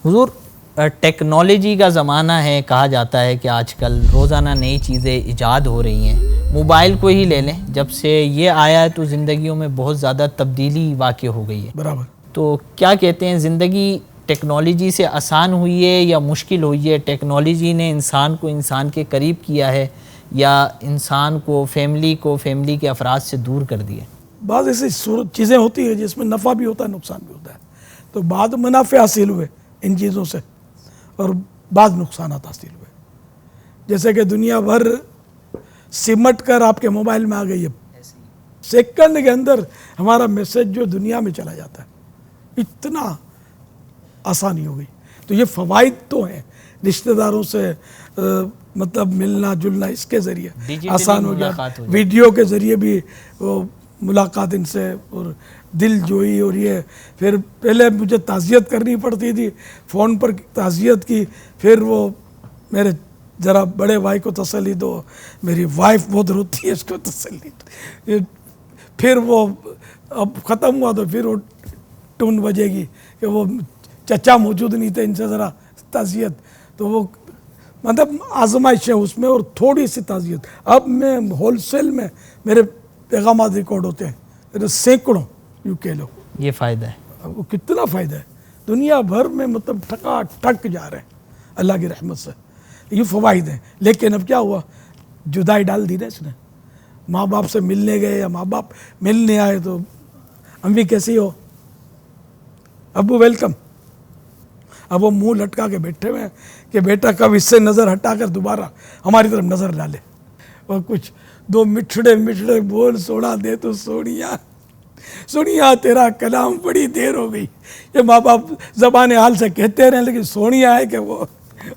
حضور ٹیکنالوجی کا زمانہ ہے، کہا جاتا ہے کہ آج کل روزانہ نئی چیزیں ایجاد ہو رہی ہیں. موبائل کو ہی لے لیں، جب سے یہ آیا ہے تو زندگیوں میں بہت زیادہ تبدیلی واقع ہو گئی ہے. برابر. تو کیا کہتے ہیں، زندگی ٹیکنالوجی سے آسان ہوئی ہے یا مشکل ہوئی ہے؟ ٹیکنالوجی نے انسان کو انسان کے قریب کیا ہے یا انسان کو فیملی کے افراد سے دور کر دیا؟ بعض ایسی چیزیں ہوتی ہیں جس میں نفع بھی ہوتا ہے، نقصان بھی ہوتا ہے. تو بعض منافع حاصل ہوئے ان چیزوں سے اور بعض نقصانات حاصل ہوئے. جیسے کہ دنیا بھر سمٹ کر آپ کے موبائل میں آ گئی ہے. سیکنڈ کے اندر ہمارا میسج جو دنیا میں چلا جاتا ہے، اتنا آسانی ہو گئی. تو یہ فوائد تو ہیں، رشتہ داروں سے مطلب ملنا جلنا اس کے ذریعے آسان ہو گیا. ویڈیو کے ذریعے بھی ملاقات ان سے اور دل جوئی. اور یہ پھر پہلے مجھے تعزیت کرنی پڑتی تھی، فون پر تعزیت کی، پھر وہ میرے ذرا بڑے بھائی کو تسلی دو، میری وائف بہت روتی ہے اس کو تسلی، پھر وہ اب ختم ہوا تو پھر وہ ٹون بجے گی کہ وہ چچا موجود نہیں تھے، ان سے ذرا تعزیت. تو وہ مطلب آزمائش ہے اس میں اور تھوڑی سی تعزیت. اب میں ہول سیل میں میرے پیغامات ریکارڈ ہوتے ہیں، میرے سینکڑوں یوں کہہ لو. یہ فائدہ ہے. وہ کتنا فائدہ ہے، دنیا بھر میں مطلب ٹھکا ٹھک جا رہے ہیں اللہ کی رحمت سے. یہ فوائد ہیں. لیکن اب کیا ہوا، جدائی ڈال دی نا اس نے. ماں باپ سے ملنے گئے یا ماں باپ ملنے آئے تو امی کیسی ہو، ابو ویلکم. اب وہ منہ لٹکا کے بیٹھے ہوئے ہیں کہ بیٹا کب اس سے نظر ہٹا کر دوبارہ ہماری طرف نظر ڈالے. اور کچھ دو مٹھڑے مٹھڑے بول سوڑا دے تو سونیا تیرا کلام بڑی دیر ہو گئی. یہ ماں باپ زبان حال سے کہتے رہے، لیکن سونیا ہے کہ وہ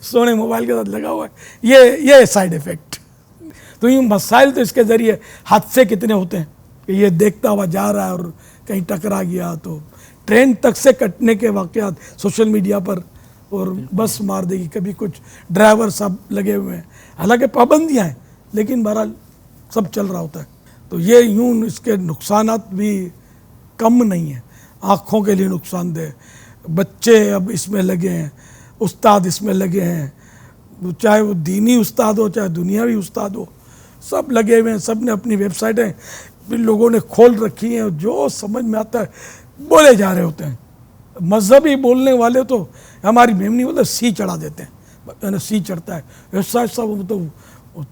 سونے موبائل کے ساتھ لگا ہوا ہے. یہ سائیڈ ایفیکٹ. تو یہ مسائل تو اس کے ذریعے حادثے کتنے ہوتے ہیں کہ یہ دیکھتا ہوا جا رہا ہے اور کہیں ٹکرا گیا تو ٹرین تک سے کٹنے کے واقعات سوشل میڈیا پر، اور بس مار دے گی. کبھی کچھ ڈرائیور سب لگے ہوئے ہیں، حالانکہ پابندیاں ہیں لیکن بہرحال سب چل رہا ہوتا ہے. تو یہ یوں اس کے نقصانات بھی کم نہیں ہیں. آنکھوں کے لیے نقصان دہ، بچے اب اس میں لگے ہیں، استاد اس میں لگے ہیں، چاہے وہ دینی استاد ہو چاہے دنیاوی استاد ہو، سب لگے ہوئے ہیں. سب نے اپنی ویب سائٹیں بھی لوگوں نے کھول رکھی ہیں، جو سمجھ میں آتا ہے بولے جا رہے ہوتے ہیں. مذہبی بولنے والے تو ہماری میمنی بولتے سی چڑھا دیتے ہیں، یعنی سی چڑھتا ہے ایسا ایسا، وہ تو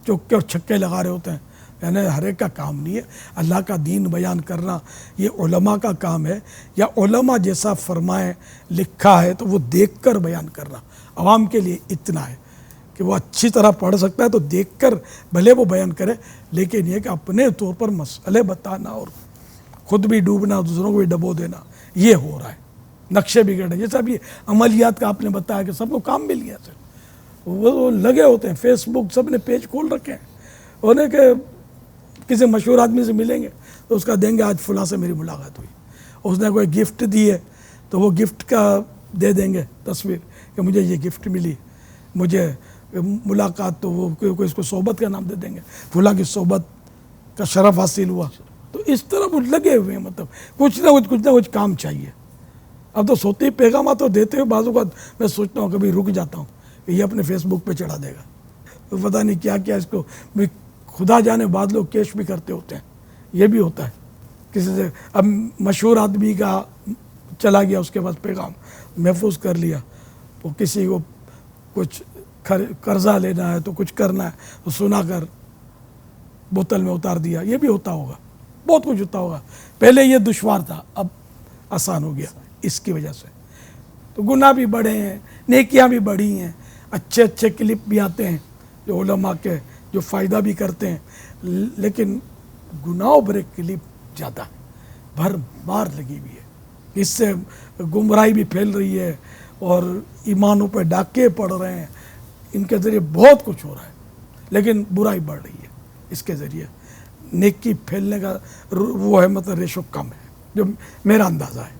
چوکے اور چھکے لگا رہے ہوتے ہیں. یعنی ہر ایک کا کام نہیں ہے. اللہ کا دین بیان کرنا یہ علماء کا کام ہے، یا علماء جیسا فرمائے لکھا ہے تو وہ دیکھ کر بیان کرنا. عوام کے لیے اتنا ہے کہ وہ اچھی طرح پڑھ سکتا ہے تو دیکھ کر بھلے وہ بیان کرے، لیکن یہ کہ اپنے طور پر مسئلے بتانا اور خود بھی ڈوبنا دوسروں کو بھی ڈبو دینا، یہ ہو رہا ہے. نقشے بگڑ رہے. جیسا بھی عملیات کا آپ نے بتایا کہ سب کو کام مل گیا سر، وہ لگے ہوتے ہیں. فیس بک سب نے پیج کھول رکھے ہیں، انہیں کہ کسی مشہور آدمی سے ملیں گے تو اس کا دیں گے آج فلاں سے میری ملاقات ہوئی، اس نے کوئی گفٹ دی ہے تو وہ گفٹ کا دے دیں گے تصویر کہ مجھے یہ گفٹ ملی، مجھے ملاقات، تو وہ کوئی اس کو صحبت کا نام دے دیں گے، فلاں کی صحبت کا شرف حاصل ہوا. تو اس طرح وہ لگے ہوئے ہیں، مطلب کچھ نہ کچھ کام چاہیے. اب تو سوتی پیغامات تو دیتے ہوئے بعض اوقات میں سوچتا ہوں، کبھی رک جاتا ہوں کہ یہ اپنے فیس بک پہ چڑھا دے گا، تو پتہ نہیں کیا کیا اس کو خدا جانے. بعض لوگ کیش بھی کرتے ہوتے ہیں، یہ بھی ہوتا ہے. کسی سے اب مشہور آدمی کا چلا گیا، اس کے پاس پیغام محفوظ کر لیا، وہ کسی کو کچھ قرضہ لینا ہے تو کچھ کرنا ہے تو سنا کر بوتل میں اتار دیا. یہ بھی ہوتا ہوگا، بہت کچھ ہوتا ہوگا. پہلے یہ دشوار تھا، اب آسان ہو گیا اس کی وجہ سے. تو گناہ بھی بڑھے ہیں، نیکیاں بھی بڑھی ہیں. اچھے اچھے کلپ بھی آتے ہیں جو علماء کے جو فائدہ بھی کرتے ہیں، لیکن گناہوں بھرے کلپ زیادہ ہیں، بھر مار لگی ہوئی ہے. اس سے گمراہی بھی پھیل رہی ہے اور ایمانوں پہ ڈاکے پڑ رہے ہیں. ان کے ذریعے بہت کچھ ہو رہا ہے، لیکن برائی بڑھ رہی ہے. اس کے ذریعے نیکی پھیلنے کا وہ ہے، مطلب ریشو کم ہے، جو میرا اندازہ ہے.